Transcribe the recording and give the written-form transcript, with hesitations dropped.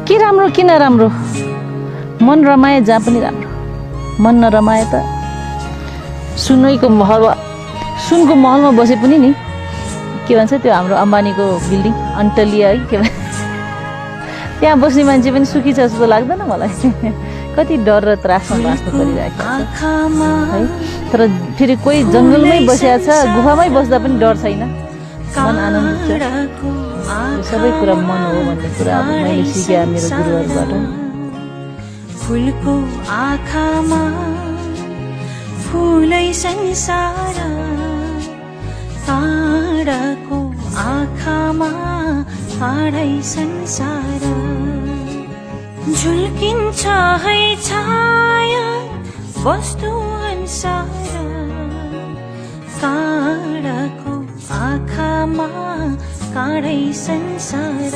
के राम्रो किन राम्रो मन रमाए जहाँ पनि राम्रो मन नरमाए त सुनको महलमा बसे पनि नि के भन्छ त्यो हाम्रो अम्बानीको बिल्डिङ अन्टलिया है के भन्छ त्यहाँ बस्ने मान्छे पनि सुखी छ जस्तो लाग्दैन मलाई कति डर र त्रासमा बाँच्नु परिरहेको छ है तर फेरि कोही जङ्गलमै बसेको छ गुफामै बस्दा पनि डर छैन मन आनन्दित छ यो सबै कुरा मन हो भन्ने कुरा अब मैले सिकेँ मेरो गुरुहरूबाट फुलको आँखामा फुलै संसार ताराको आँखामा तारै संसार झुल्किन्छ है छाया वस्तु अनुसार काँडाको आँखामा काँडै संसार